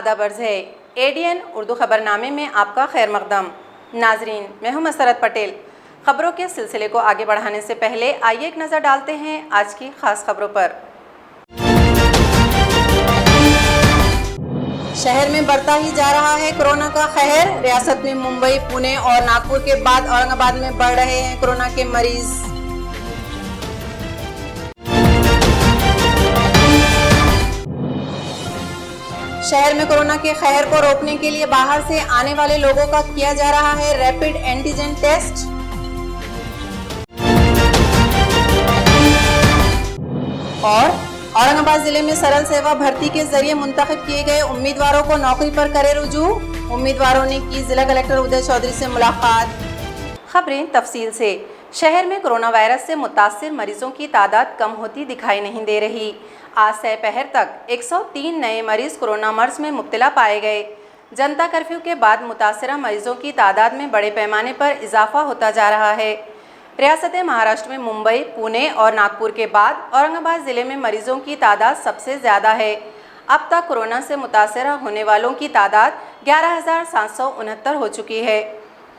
आदाब अर्ज़ है। एडीएन उर्दू खबरनामे में आपका खैर मकदम। नाजरीन, मैं हूं मसरत पटेल। खबरों के सिलसिले को आगे बढ़ाने से पहले आइए एक नज़र डालते हैं आज की खास खबरों पर। शहर में बढ़ता ही जा रहा है कोरोना का कहर। रियासत में मुंबई, पुणे और नागपुर के बाद औरंगाबाद में बढ़ रहे हैं कोरोना के मरीज। शहर में कोरोना के कहर को रोकने के लिए बाहर से आने वाले लोगों का किया जा रहा है रैपिड एंटीजन टेस्ट। और औरंगाबाद जिले में सरल सेवा भर्ती के जरिए मुंतखब किए गए उम्मीदवारों को नौकरी पर करे रुजू। उम्मीदवारों ने की जिला कलेक्टर उदय चौधरी से मुलाकात। खबरें तफसील से। शहर में कोरोना वायरस से मुतासिर मरीजों की तादाद कम होती दिखाई नहीं दे रही। आज दोपहर तक 103 नए मरीज कोरोना मर्ज में मुब्तला पाए गए। जनता कर्फ्यू के बाद मुतासरा मरीजों की तादाद में बड़े पैमाने पर इजाफा होता जा रहा है। रियासत महाराष्ट्र में मुंबई, पुणे और नागपुर के बाद औरंगाबाद ज़िले में मरीजों की तादाद सबसे ज़्यादा है। अब तक कोरोना से मुतासरा होने वालों की तादाद 11,769 हो चुकी है।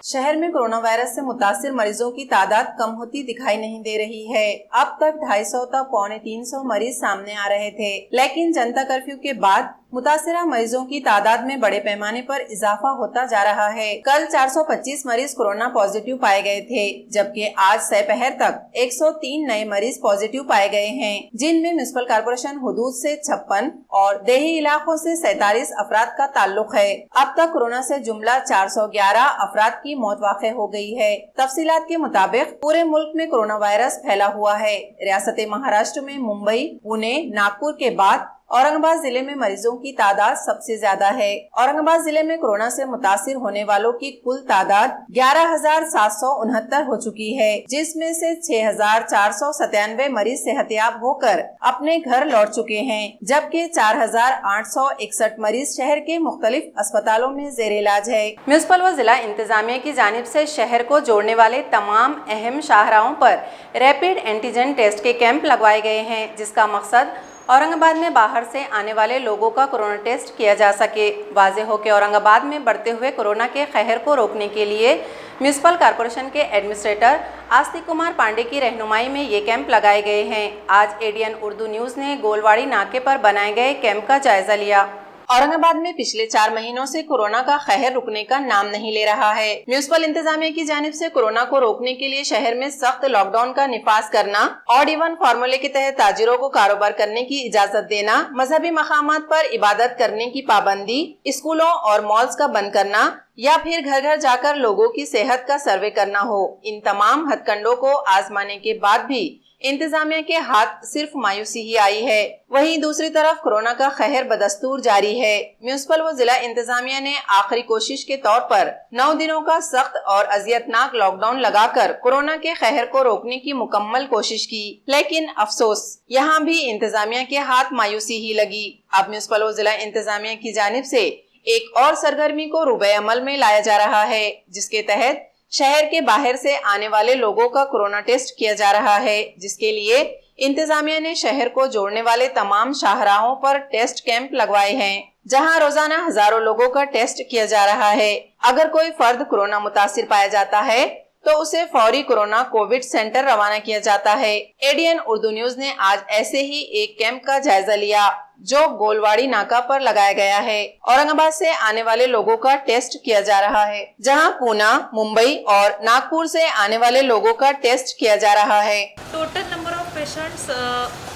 शहर में कोरोना वायरस से मुतासिर मरीजों की तादाद कम होती दिखाई नहीं दे रही है। अब तक 250 तक 250 मरीज सामने आ रहे थे, लेकिन जनता कर्फ्यू के बाद मुतासिरा मरीजों की तादाद में बड़े पैमाने पर इजाफा होता जा रहा है। कल 425 मरीज कोरोना पॉजिटिव पाए गए थे, जबकि आज दोपहर तक 103 नए मरीज पॉजिटिव पाए गए हैं, जिनमें म्युनिसिपल कॉर्पोरेशन हुदूद से 56 और देही इलाकों से 47 अफराद का ताल्लुक है। अब तक कोरोना से जुमला 411 अफराद की मौत वाक़ हो गई है। तफसीलात के मुताबिक पूरे मुल्क में कोरोना वायरस फैला हुआ है। रियासत महाराष्ट्र में मुंबई, पुणे, नागपुर के बाद औरंगाबाद जिले में मरीजों की तादाद सबसे ज्यादा है। औरंगाबाद जिले में कोरोना से मुतासिर होने वालों की कुल तादाद 11,769 हो चुकी है, जिसमें से 6,497 मरीज सेहतयाब होकर अपने घर लौट चुके हैं, जबकि 4,861 मरीज शहर के मुख्तलिफ अस्पतालों में जेर इलाज है। म्युनिसिपल व जिला इंतजामिया की जानिब से शहर को जोड़ने वाले तमाम अहम शाहराहों पर रैपिड एंटीजन टेस्ट के कैंप लगवाए गए हैं, जिसका मकसद औरंगाबाद में बाहर से आने वाले लोगों का कोरोना टेस्ट किया जा सके। वाज़ेह हो कि औरंगाबाद में बढ़ते हुए कोरोना के कहर को रोकने के लिए म्युनिसिपल कॉर्पोरेशन के एडमिनिस्ट्रेटर आस्तिक कुमार पांडे की रहनुमाई में ये कैंप लगाए गए हैं। आज एडीएन उर्दू न्यूज़ ने गोलवाड़ी नाके पर बनाए गए कैंप का जायजा लिया। औरंगाबाद में पिछले 4 महीनों से कोरोना का कहर रुकने का नाम नहीं ले रहा है। म्युनिसिपल इंतजामिया की जानिब से कोरोना को रोकने के लिए शहर में सख्त लॉकडाउन का निफाज करना, ऑड इवन फार्मूले के तहत ताजिरों को कारोबार करने की इजाजत देना, मजहबी मकामात पर इबादत करने की पाबंदी, स्कूलों और मॉल्स का बंद करना या फिर घर घर जाकर लोगों की सेहत का सर्वे करना हो, इन तमाम हथकंडों को आजमाने के बाद भी इंतजामिया के हाथ सिर्फ मायूसी ही आई है। वहीं दूसरी तरफ कोरोना का कहर बदस्तूर जारी है। म्युनिसिपल व जिला इंतजामिया ने आखिरी कोशिश के तौर पर 9 दिनों का सख्त और अजियतनाक लॉकडाउन लगाकर कोरोना के कहर को रोकने की मुकम्मल कोशिश की, लेकिन अफसोस यहाँ भी इंतजामिया के हाथ मायूसी ही लगी। अब म्युनिसिपल व जिला इंतजामिया की जानिब से एक और सरगर्मी को रूबे अमल में लाया जा रहा है, जिसके तहत शहर के बाहर से आने वाले लोगों का कोरोना टेस्ट किया जा रहा है, जिसके लिए इंतजामिया ने शहर को जोड़ने वाले तमाम शाहराहों पर टेस्ट कैंप लगवाए हैं, जहां रोजाना हजारों लोगों का टेस्ट किया जा रहा है। अगर कोई फर्द कोरोना मुतासिर पाया जाता है तो उसे फौरी कोरोना कोविड सेंटर रवाना किया जाता है। एडीएन उर्दू न्यूज ने आज ऐसे ही एक कैंप का जायजा लिया, जो गोलवाड़ी नाका पर लगाया गया है। औरंगाबाद से आने वाले लोगों का टेस्ट किया जा रहा है, जहां पुणे, मुंबई और नागपुर से आने वाले लोगों का टेस्ट किया जा रहा है। टोटल नंबर ऑफ पेशंट्स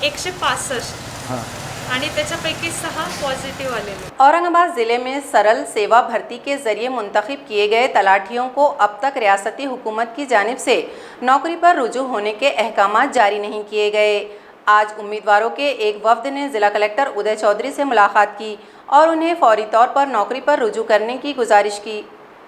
165 आणि त्याच्यापैकी 6 पॉझिटिव्ह आलेले। औरंगाबाद जिले में सरल सेवा भर्ती के जरिए मुंतखब किए गए तलाटियों को अब तक रियासती हुकूमत की जानिब से नौकरी पर रुजू होने के अहकामात जारी नहीं किए गए। आज उम्मीदवारों के एक वफ्द ने जिला कलेक्टर उदय चौधरी से मुलाकात की और उन्हें फौरी तौर पर नौकरी पर रुजू करने की गुजारिश की।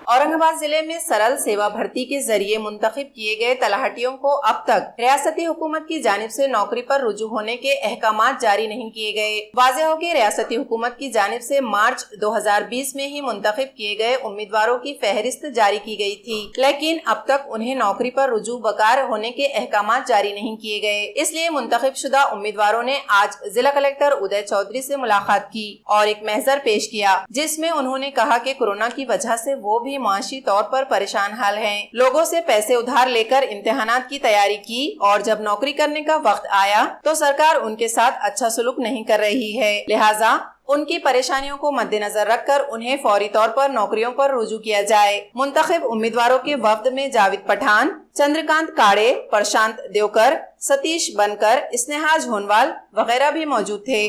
औरंगाबाद जिले में सरल सेवा भर्ती के जरिए मुंतखब किए गए तलाहटियों को अब तक रियासती हुकूमत की जानिब से नौकरी पर रुजू होने के अहकामात जारी नहीं किए गए। वाज़ेह हो कि रियासती हुकूमत की जानिब से मार्च 2020 में ही मुंतखब किए गए उम्मीदवारों की फहरिस्त जारी की गई थी, लेकिन अब तक उन्हें नौकरी पर रुजू बकार होने के अहकामात जारी नहीं किए गए। इसलिए मुंतखब शुदा उम्मीदवारों ने आज जिला कलेक्टर उदय चौधरी से मुलाकात की और एक महजर पेश किया, जिसमें उन्होंने कहा कि कोरोना की वजह से वो भी माशी तौर पर परेशान हाल हैं। लोगों से पैसे उधार लेकर इम्तिहानात की तैयारी की और जब नौकरी करने का वक्त आया तो सरकार उनके साथ अच्छा सलूक नहीं कर रही है, लिहाजा उनकी परेशानियों को मद्देनजर रखकर उन्हें फौरी तौर पर नौकरियों पर रुजू किया जाए। मुंतखब उम्मीदवारों के वफ्द में जावेद पठान, चंद्रकांत काड़े, प्रशांत देवकर, सतीश बनकर, स्नेहा झोनवाल वगैरह भी मौजूद थे।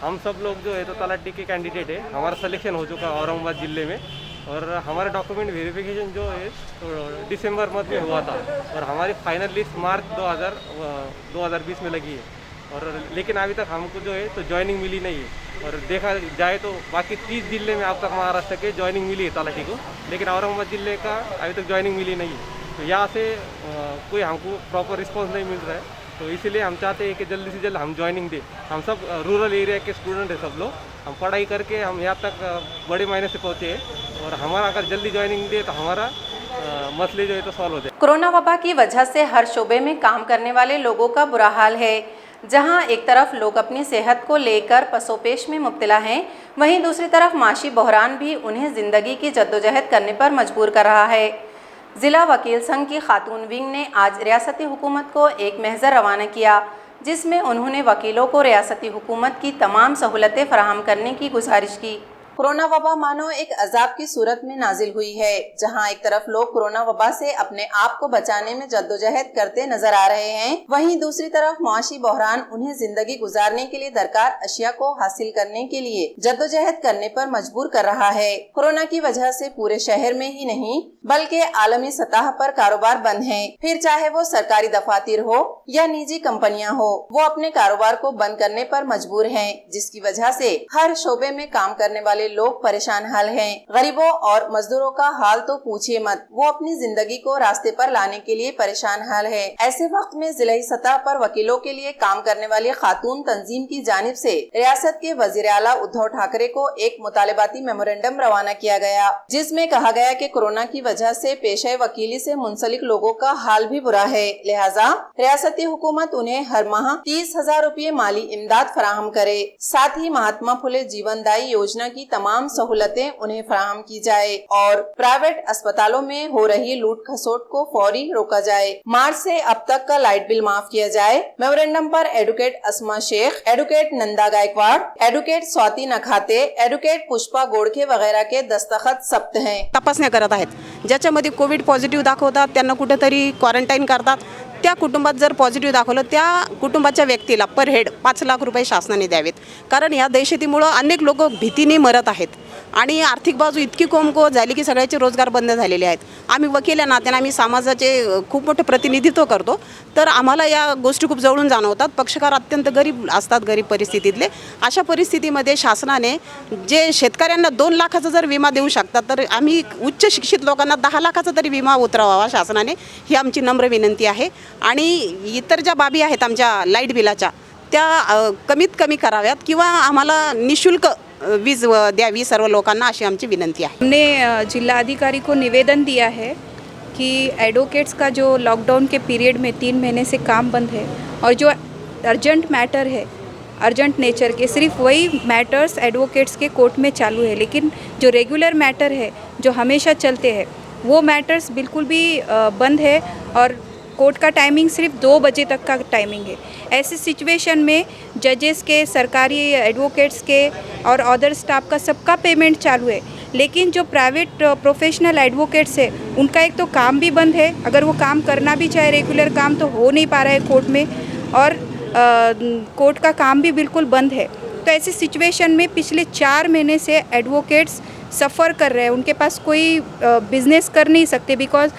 हम सब लोग जो है तो तलाटी के कैंडिडेट है, हमारा सिलेक्शन हो चुका है औरंगाबाद जिले में और हमारा डॉक्यूमेंट वेरिफिकेशन जो है तो दिसंबर मंथ में हुआ था और हमारी फाइनल लिस्ट मार्च 2020 में लगी है और लेकिन अभी तक हमको जो है तो ज्वाइनिंग मिली नहीं है और देखा जाए तो बाकी 30 जिले में अब तक महाराष्ट्र के ज्वाइनिंग मिली है तलाटी को, लेकिन औरंगाबाद जिले का अभी तक ज्वाइनिंग मिली नहीं है। तो यहाँ से कोई हमको प्रॉपर रिस्पॉन्स नहीं मिल रहा है, तो इसीलिए हम चाहते हैं कि जल्दी से जल्द हम ज्वाइनिंग दें। हम सब रूरल एरिया के स्टूडेंट हैं सब लोग, हम पढ़ाई करके हम यहाँ तक बड़े महीने से पहुँचे हैं और हमारा अगर जल्दी ज्वाइनिंग दे तो हमारा मसले जो है तो सॉल्व हो जाए। कोरोना वबा की वजह से हर शोबे में काम करने वाले लोगों का बुरा हाल है। जहां एक तरफ लोग अपनी सेहत को लेकर पसोपेश में मुब्तला हैं, वहीं दूसरी तरफ माशी बहरान भी उन्हें जिंदगी की जद्दोजहद करने पर मजबूर कर रहा है। जिला वकील संघ की खातून विंग ने आज रियासती हुकूमत को एक महजर रवाना किया, जिसमें उन्होंने वकीलों को रियासती हुकूमत की तमाम सहूलतें फराहम करने की गुजारिश की। कोरोना वबा मानो एक अजाब की सूरत में नाजिल हुई है, जहां एक तरफ लोग कोरोना वबा से अपने आप को बचाने में जद्दोजहद करते नजर आ रहे हैं, वहीं दूसरी तरफ मुआशी बहरान उन्हें जिंदगी गुजारने के लिए दरकार अशिया को हासिल करने के लिए जद्दोजहद करने पर मजबूर कर रहा है। कोरोना की वजह से पूरे शहर में ही नहीं बल्कि आलमी सतह पर कारोबार बंद है, फिर चाहे वो सरकारी दफातर हो या निजी कंपनियां हो, वो अपने कारोबार को बंद करने पर मजबूर है, जिसकी वजह से हर शोबे में काम करने वाले लोग परेशान हाल हैं। गरीबों और मजदूरों का हाल तो पूछिए मत, वो अपनी जिंदगी को रास्ते पर लाने के लिए परेशान हाल है। ऐसे वक्त में जिलाई सतह पर वकीलों के लिए काम करने वाली खातून तंजीम की जानिब से रियासत के वजीर आला उद्धव ठाकरे को एक मुतालिबाती मेमोरेंडम रवाना किया गया, जिसमें कहा गया कि कोरोना की वजह से पेशे वकीली से मुंसलिक लोगों का हाल भी बुरा है, लिहाजा रियासती हुकूमत उन्हें हर माह 30,000 रुपये माली इमदाद फराहम करे। साथ ही महात्मा फुले जीवनदायी योजना की तमाम सहूलतें उन्हें फराहम की जाए और प्राइवेट अस्पतालों में हो रही लूट खसोट को फौरी रोका जाए। मार्च से अब तक का लाइट बिल माफ किया जाए। मेमोरेंडम पर advocate Asma Shaikh, advocate Nanda Gaikwad, advocate Swati Nakhate, advocate Pushpa Godkhe वगैरह के दस्तखत सख्त हैं। तपासण्या करत आहेत, ज्याच्यामध्ये कोविड पॉझिटिव्ह दाखवतात त्यांना कुठेतरी क्वारंटाईन करतात। त्या कुटुंबात जर पॉझिटिव्ह दाखवलं त्या कुटुंबाच्या व्यक्तीला पर हेड 5 लाख रुपये शासनाने द्यावेत, कारण या दहशतीमुळे अनेक लोक भीतीने मरत आहेत आणि आर्थिक बाजू इतकी कोमकोम झाली की सगळ्याचे रोजगार बंद झालेले आहेत। आम्ही वकील नात्याने आम्ही समाजाचे खूप मोठे प्रतिनिधित्व करतो, तर आम्हाला या गोष्टी खूप जवळून जाणवतात। पक्षकार अत्यंत गरीब असतात, गरीब परिस्थितीतले। अशा परिस्थितीमध्ये शासनाने जे शेतकऱ्यांना 2 लाखाचा जर विमा देऊ शकतात, तर आम्ही उच्च शिक्षित लोकांना 10 लाखाचा तरी विमा उतरवावा शासनाने, ही आमची नम्र विनंती आहे। आणि इतर ज्या बाबी आहेत आमच्या लाईट बिलाच्या त्या कमीत कमी कराव्यात किंवा आम्हाला निशुल्क वीज द्यावी सर्व लोकांना, अशी आमची विनंती आहे। हमने जिलाधिकारी को निवेदन दिया है कि एडवोकेट्स का जो लॉकडाउन के पीरियड में 3 महीने से काम बंद है और जो अर्जेंट मैटर है, अर्जेंट नेचर के, सिर्फ वही मैटर्स एडवोकेट्स के कोर्ट में चालू है, लेकिन जो रेगुलर मैटर है जो हमेशा चलते हैं वो मैटर्स बिल्कुल भी बंद है और कोर्ट का टाइमिंग सिर्फ 2 बजे तक का टाइमिंग है। ऐसी सिचुएशन में जजेस के, सरकारी एडवोकेट्स के और अदर स्टाफ का सबका पेमेंट चालू है, लेकिन जो प्राइवेट प्रोफेशनल एडवोकेट्स है उनका एक तो काम भी बंद है, अगर वो काम करना भी चाहे रेगुलर काम तो हो नहीं पा रहा है कोर्ट में, और कोर्ट का काम भी बिल्कुल बंद है। तो ऐसी सिचुएशन में पिछले 4 महीने से एडवोकेट्स सफ़र कर रहे हैं, उनके पास कोई बिज़नेस कर नहीं सकते, बिकॉज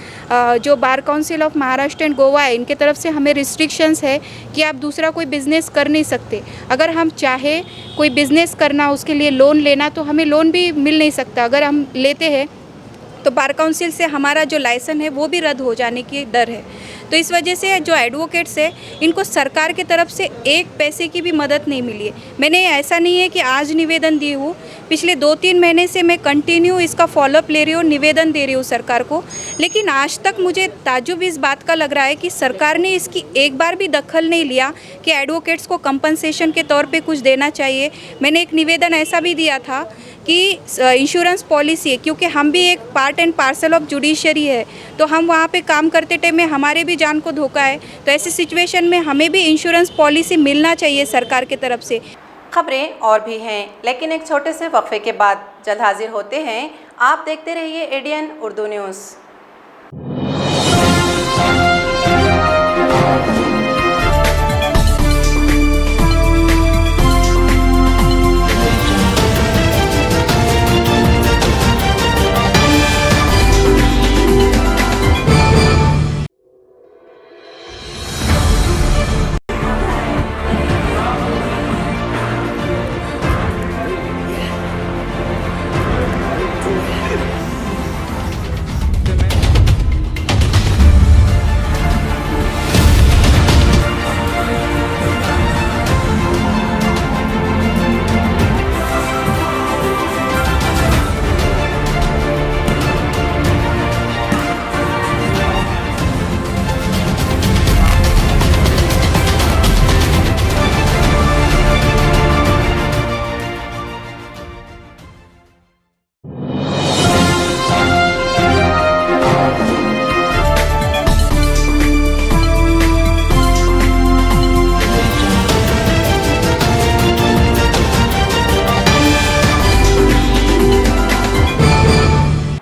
जो bar council of Maharashtra and Goa है इनके तरफ से हमें रिस्ट्रिक्शंस है कि आप दूसरा कोई बिज़नेस कर नहीं सकते। अगर हम चाहे कोई बिज़नेस करना, उसके लिए लोन लेना, तो हमें लोन भी मिल नहीं सकता। अगर हम लेते हैं तो बार काउंसिल से हमारा जो लाइसेंस है वो भी रद्द हो जाने की डर है। तो इस वजह से जो एडवोकेट्स है इनको सरकार की तरफ से एक पैसे की भी मदद नहीं मिली है। मैंने ऐसा नहीं है कि आज निवेदन दी हूँ, पिछले 2-3 महीने से मैं कंटिन्यू इसका फॉलोअप ले रही हूँ, निवेदन दे रही हूँ सरकार को, लेकिन आज तक मुझे ताज्जुब इस बात का लग रहा है कि सरकार ने इसकी एक बार भी दखल नहीं लिया कि एडवोकेट्स को कंपनसेशन के तौर पे कुछ देना चाहिए। मैंने एक निवेदन ऐसा भी दिया था कि इंश्योरेंस पॉलिसी है, क्योंकि हम भी एक part and parcel of judiciary है, तो हम वहाँ पे काम करते टाइम में हमारे भी जान को धोखा है, तो ऐसी सिचुएशन में हमें भी इंश्योरेंस पॉलिसी मिलना चाहिए सरकार की तरफ से। खबरें और भी हैं, लेकिन एक छोटे से वक्फे के बाद जल्द हाजिर होते हैं। आप देखते रहिए एडीएन उर्दू न्यूज़।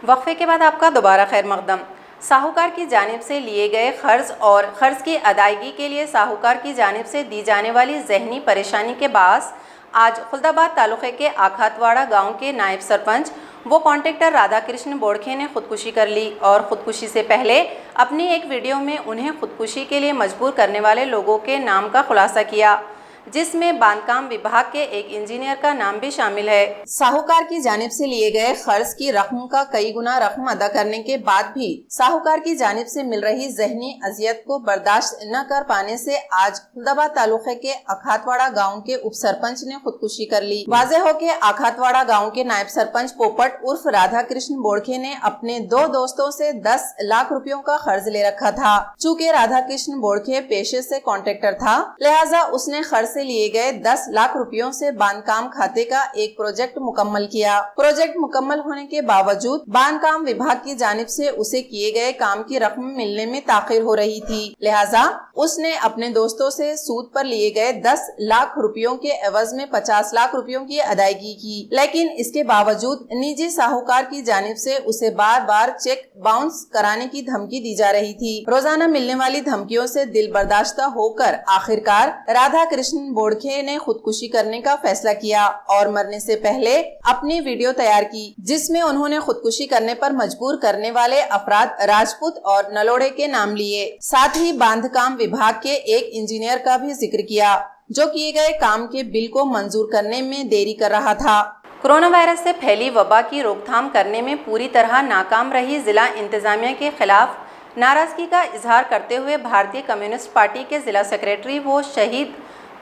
वक्फे के बाद आपका दोबारा खैर मकदम। साहूकार की जानिब से लिए गए कर्ज और कर्ज की अदायगी के लिए साहूकार की जानिब से दी जाने वाली जहनी परेशानी के बास आज खुलदाबाद तालुक़े के आखातवाड़ा गांव के नायब सरपंच वो कॉन्ट्रैक्टर राधा कृष्ण बोड़खे ने खुदकुशी कर ली और ख़ुदकुशी से पहले अपनी एक वीडियो में उन्हें खुदकुशी के लिए मजबूर करने वाले लोगों के नाम का खुलासा किया, जिसमें बांधकाम विभाग के एक इंजीनियर का नाम भी शामिल है। साहूकार की जानिब से लिए गए कर्ज की रकम का कई गुना रकम अदा करने के बाद भी साहूकार की जानिब से मिल रही जहनी अजियत को बर्दाश्त न कर पाने से आज खुलदाबाद तालुक़े के आखातवाड़ा गांव के उप सरपंच ने खुदकुशी कर ली। वाज़ेह हो के आखातवाड़ा गांव के नायब सरपंच पोपट उर्फ राधा कृष्ण बोड़खे ने अपने 2 दोस्तों से 10 लाख रुपयों का कर्ज ले रखा था। चूँकि राधा कृष्ण बोड़खे पेशे से कॉन्ट्रैक्टर था, लिहाजा उसने कर्ज से लिए गए 10 लाख रुपयों से बांधकाम खाते का एक प्रोजेक्ट मुकम्मल किया। प्रोजेक्ट मुकम्मल होने के बावजूद बांधकाम विभाग की जानिब से उसे किए गए काम की रकम मिलने में ताखिर हो रही थी, लिहाजा उसने अपने दोस्तों से सूद पर लिए गए 10 लाख रुपयों के एवज में 50 लाख रुपयों की अदायगी की, लेकिन इसके बावजूद निजी साहूकार की जानिब से उसे बार बार चेक बाउंस कराने की धमकी दी जा रही थी। रोजाना मिलने वाली धमकियों से दिल बर्दाश्त होकर आखिरकार राधा कृष्ण बोड़खे ने खुदकुशी करने का फैसला किया और मरने से पहले अपनी वीडियो तैयार की, जिसमें उन्होंने खुदकुशी करने पर मजबूर करने वाले अफराद राजपूत और नलोड़े के नाम लिए। साथ ही बांधकाम विभाग के एक इंजीनियर का भी जिक्र किया, जो किए गए काम के बिल को मंजूर करने में देरी कर रहा था। कोरोना वायरस से फैली वबा की रोकथाम करने में पूरी तरह नाकाम रही जिला इंतजामिया के खिलाफ नाराजगी का इजहार करते हुए भारतीय कम्युनिस्ट पार्टी के जिला सेक्रेटरी व शहीद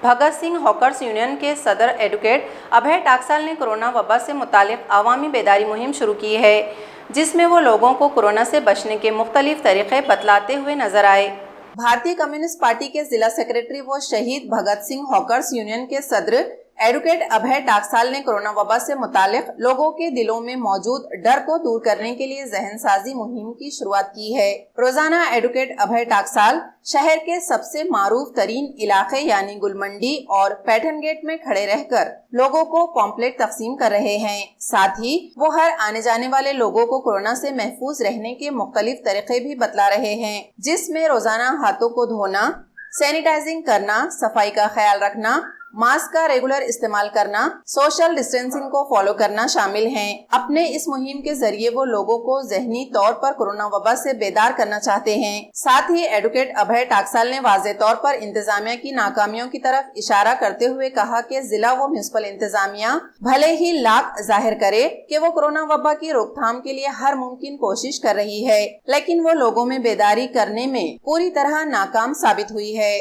भगत सिंह हॉकर्स यूनियन के सदर एडवोकेट अभय टाकसाल ने कोरोना वबा से मुतालिक अवामी बेदारी मुहिम शुरू की है, जिसमें वो लोगों को कोरोना से बचने के मुख्तलिफ तरीक़े बतलाते हुए नजर आए। भारतीय कम्युनिस्ट पार्टी के जिला सेक्रेटरी व शहीद भगत सिंह हॉकर्स यूनियन के सदर एडवोकेट अभय टाकसाल ने कोरोना वबा से मुतालिक लोगों के दिलों में मौजूद डर को दूर करने के लिए जहनसाजी मुहिम की शुरुआत की है। रोजाना एडवोकेट अभय टाकसाल शहर के सबसे मारूफ तरीन इलाके यानी गुलमंडी और पैटर्न गेट में खड़े रहकर लोगों को पॉम्पलेट तकसीम कर रहे हैं। साथ ही वो हर आने जाने वाले लोगों को कोरोना से महफूज रहने के मुख्तलिफ तरीके भी बतला रहे हैं, जिसमें रोजाना हाथों को धोना, सैनिटाइजिंग करना, सफाई का ख्याल रखना, मास्क का रेगुलर इस्तेमाल करना, सोशल डिस्टेंसिंग को फॉलो करना शामिल हैं। अपने इस मुहिम के जरिए वो लोगों को ज़हनी तौर पर कोरोना वबा से बेदार करना चाहते हैं। साथ ही एडवोकेट अभय टाकसाल ने वाज़े तौर पर इंतजामिया की नाकामियों की तरफ इशारा करते हुए कहा कि जिला व म्युनिसिपल इंतजामिया भले ही लाख जाहिर करे कि वो कोरोना वबा की रोकथाम के लिए हर मुमकिन कोशिश कर रही है, लेकिन वो लोगों में बेदारी करने में पूरी तरह नाकाम साबित हुई है।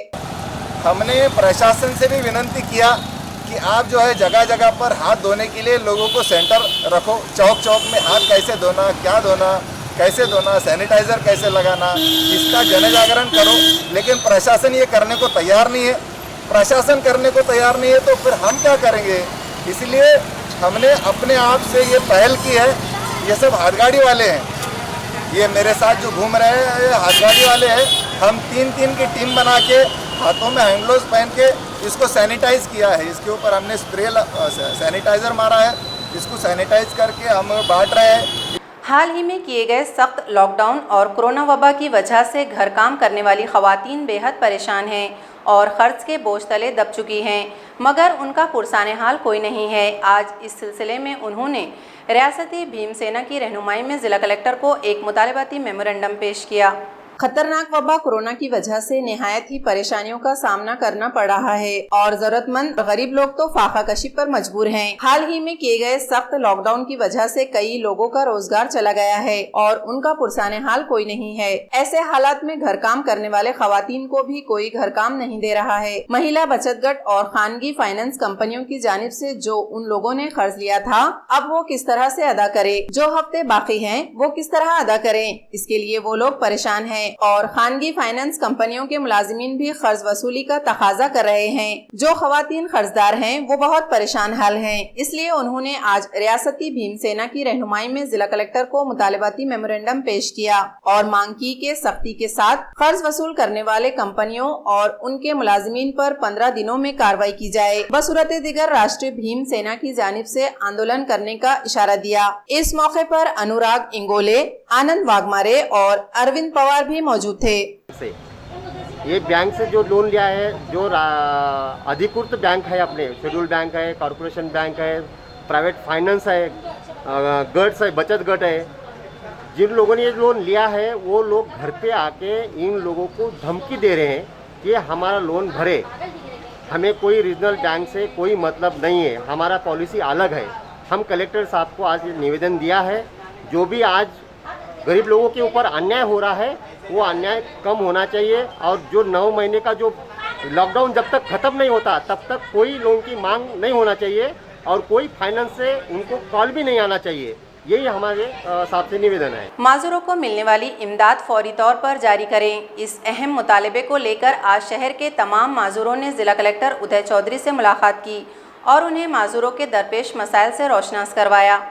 हमने प्रशासन से भी विनती किया कि आप जो है जगह जगह पर हाथ धोने के लिए लोगों को सेंटर रखो, चौक चौक में हाथ कैसे धोना, क्या धोना, कैसे धोना, सैनिटाइजर कैसे लगाना, इसका जन जागरण करो। लेकिन प्रशासन ये करने को तैयार नहीं है। प्रशासन करने को तैयार नहीं है तो फिर हम क्या करेंगे? इसलिए हमने अपने आप से ये पहल की है। ये सब हाथगाड़ी वाले हैं, ये मेरे साथ जो घूम रहे हैं ये हाथगाड़ी वाले हैं। हम 3-3 की टीम बना के हाथों में हैंड ग्लोव्स पहन के इसको सैनिटाइज किया है। इसके ऊपर हमने स्प्रे सैनिटाइजर मारा है, इसको सैनिटाइज करके हम बांट रहे हैं। हाल ही में किए गए सख्त लॉकडाउन और कोरोना वबा की वजह से घर काम करने वाली खवातीन बेहद परेशान हैं और खर्च के बोझ तले दब चुकी हैं, मगर उनका पुरसाने हाल कोई नहीं है। आज इस सिलसिले में उन्होंने रियासती भीमसेना की रहनुमाई में जिला कलेक्टर को एक मुतालबाती मेमोरेंडम पेश किया। खतरनाक वबा कोरोना की वजह से निहायत ही परेशानियों का सामना करना पड़ रहा है और जरूरतमंद गरीब लोग तो फाका कशी पर मजबूर हैं। हाल ही में किए गए सख्त लॉकडाउन की वजह से कई लोगों का रोजगार चला गया है और उनका पुरसाने हाल कोई नहीं है। ऐसे हालात में घर काम करने वाले खवातीन को भी कोई घर काम नहीं दे रहा है। महिला बचत गट और खानगी फाइनेंस कंपनियों की जानिब से जो उन लोगों ने कर्ज लिया था, अब वो किस तरह से अदा करे? जो हफ्ते बाकी हैं वो किस तरह अदा करें? इसके लिए वो लोग परेशान हैं और खानगी फाइनेंस कंपनियों के मुलाजिमीन भी कर्ज वसूली का तकाजा कर रहे हैं। जो खवातीन कर्जदार हैं वो बहुत परेशान हाल हैं। इसलिए उन्होंने आज रियासती भीमसेना की रहनुमाई में जिला कलेक्टर को मुतालबाती मेमोरेंडम पेश किया और मांग की कि सख्ती के साथ कर्ज वसूल करने वाले कंपनियों और उनके मुलाजिमीन पर 15 दिनों में कार्रवाई की जाए। बसूरत दिगर राष्ट्रीय भीमसेना की जानिब से आंदोलन करने का इशारा दिया। इस मौके पर अनुराग इंगोले, आनंद वाघमारे और अरविंद पवार भी मौजूद थे। ये बैंक से जो लोन लिया है, जो अधिकृत बैंक है, अपने शेड्यूल बैंक है, कॉरपोरेशन बैंक है, प्राइवेट फाइनेंस है, गट्स है, बचत गट है, जिन लोगों ने ये लोन लिया है वो लोग घर पे आके इन लोगों को धमकी दे रहे हैं कि हमारा लोन भरे, हमें कोई रीजनल बैंक से कोई मतलब नहीं है, हमारा पॉलिसी अलग है। हम कलेक्टर साहब को आज निवेदन दिया है, जो भी आज गरीब लोगों के ऊपर अन्याय हो रहा है वो अन्याय कम होना चाहिए और जो 9 महीने का जो लॉकडाउन जब तक ख़त्म नहीं होता तब तक कोई लोन की मांग नहीं होना चाहिए और कोई फाइनेंस से उनको कॉल भी नहीं आना चाहिए। यही हमारे साथ से निवेदन है। माजूरों को मिलने वाली इमदाद फौरी तौर पर जारी करें। इस अहम मुतालबे को लेकर आज शहर के तमाम माजूरों ने जिला कलेक्टर उदय चौधरी से मुलाकात की और उन्हें माजूरों के दरपेश मसाइल से रोशनास करवाया।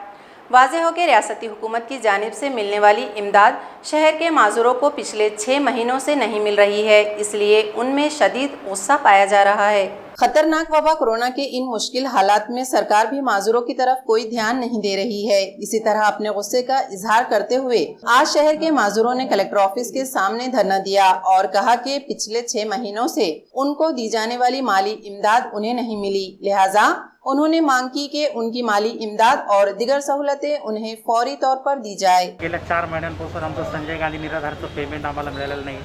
वाज़ेह हो कि रियासती हुकूमत की जानिब से मिलने वाली इमदाद शहर के माजूरों को पिछले 6 महीनों से नहीं मिल रही है, इसलिए उनमें शदीद गुस्सा पाया जा रहा है। खतरनाक वबा कोरोना के इन मुश्किल हालात में सरकार भी माजूरों की तरफ कोई ध्यान नहीं दे रही है। इसी तरह अपने गुस्से का इजहार करते हुए आज शहर के माजूरों ने कलेक्टर ऑफिस के सामने धरना दिया और कहा कि पिछले 6 महीनों से उनको दी जाने वाली माली इमदाद उन्हें नहीं मिली, लिहाजा उन्होंने मांग की कि उनकी माली इमदाद और दिगर सहूलतें उन्हें फौरी तौर पर दी जाए। गेल्या 4 महिन्यांपासून आमचं संजय गांधी निराधारचं पेमेंट आम्हाला मिळालेलं नाही।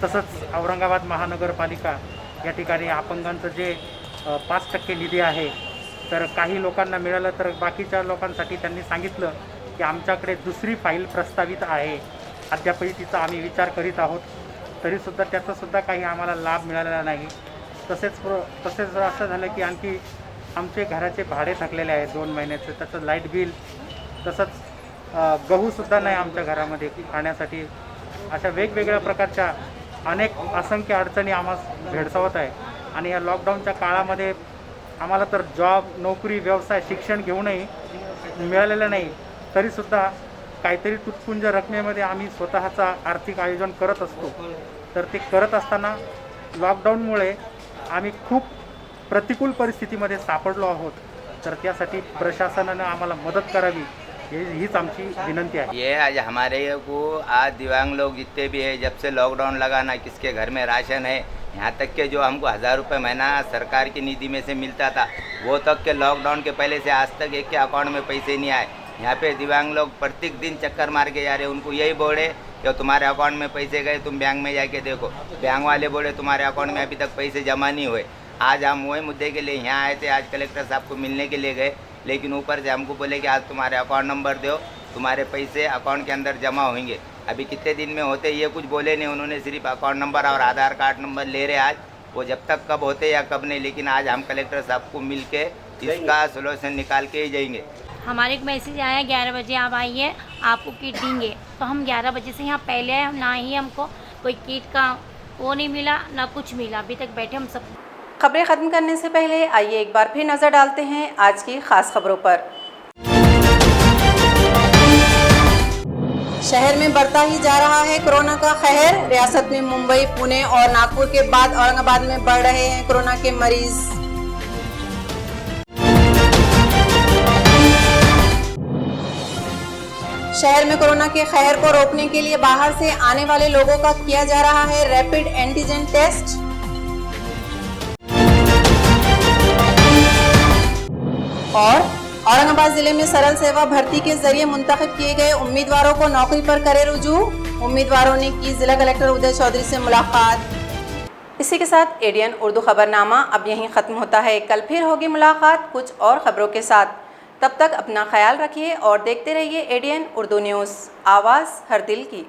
तसंच औरंगाबाद महानगरपालिका या ठिकाणी अपंगांचं जे 5% निधी आहे तर काही लोकांना मिळालं तर बाकीच्या लोकांसाठी त्यांनी सांगितलं की आमच्याकडे दुसरी फाईल प्रस्तावित आहे, अद्यापही तिचा आम्ही विचार करीत आहोत, तरीसुद्धा त्याचासुद्धा काही आम्हाला लाभ मिळालेला नाही। तसेच असं झालं की आणखी आमचे घराचे भाडे थकलेले आहे 2 महिन्याचे, त्याचं लाईट बिल, तसंच गहूसुद्धा नाही आमच्या घरामध्ये खाण्यासाठी। अशा वेगवेगळ्या प्रकारच्या अनेक असंख्य अडचणी आम्हाला भेडसावत आहे आणि या लॉकडाऊनच्या काळामध्ये आम्हाला तर जॉब, नोकरी, व्यवसाय, शिक्षण घेऊनही मिळालेलं नाही, तरीसुद्धा काहीतरी तुटपुंज रकमेमध्ये आम्ही स्वतःचा आर्थिक आयोजन करत असतो। तर ते करत असताना लॉकडाऊनमुळे आम्ही खूप प्रतिकूल परिस्थितीमध्ये सापडलो आहोत, तर त्यासाठी प्रशासनाने आम्हाला मदत करावी हीच आमची विनंती आहे। ये आज हमारे को आज दिव्यांग लोग जितने भी है, जब से लॉकडाउन लगा ना किसके घर में राशन है यहाँ तक के जो हमको 1000 रुपये महीना सरकार की निधि में से मिलता था, वो तक के लॉकडाउन के पहले से आज तक एक के अकाउंट में पैसे नहीं आए। यहाँ पे दिव्यांग लोग प्रत्येक दिन चक्कर मार के जा रहे हैं। उनको यही बोले कि तुम्हारे अकाउंट में पैसे गए, तुम बैंक में जाके देखो। बैंक वाले बोले तुम्हारे अकाउंट में अभी तक पैसे जमा नहीं हुए। आज हम वही मुद्दे के लिए यहाँ आए थे। आज कलेक्टर साहब को मिलने के लिए गए, लेकिन ऊपर से हमको बोले कि आज तुम्हारे अकाउंट नंबर दो, तुम्हारे पैसे अकाउंट के अंदर जमा होंगे। अभी कितने दिन में होते ये कुछ बोले नहीं। उन्होंने सिर्फ अकाउंट नंबर और आधार कार्ड नंबर ले रहे आज, वो जब तक कब होते या कब नहीं। लेकिन आज हम कलेक्टर साहब को मिल के इसका सोल्यूशन निकाल के ही जाएंगे। हमारे एक मैसेज आया 11 बजे आप आइए, आपको किट देंगे। तो हम 11 बजे से यहाँ पहले आए, ना ही हमको कोई किट का वो नहीं मिला, ना कुछ मिला। अभी तक बैठे हम सब। खबरें ख़त्म करने से पहले आइए एक बार फिर नज़र डालते हैं आज की ख़ास खबरों पर। शहर में बढ़ता ही जा रहा है कोरोना का कहर। रियासत में मुंबई, पुणे और नागपुर के बाद औरंगाबाद में बढ़ रहे हैं कोरोना के मरीज। शहर में कोरोना के कहर को रोकने के लिए बाहर से आने वाले लोगों का किया जा रहा है रैपिड एंटीजन टेस्ट। और औरंगाबाद जिले में सरल सेवा भर्ती के जरिए मुंतखब किए गए उम्मीदवारों को नौकरी पर करे रुजू। उम्मीदवारों ने की जिला कलेक्टर उदय चौधरी से मुलाकात। इसी के साथ एडीएन उर्दू खबरनामा अब यहीं ख़त्म होता है। कल फिर होगी मुलाकात कुछ और खबरों के साथ। तब तक अपना ख्याल रखिए और देखते रहिए एडीएन उर्दू न्यूज़, आवाज़ हर दिल की।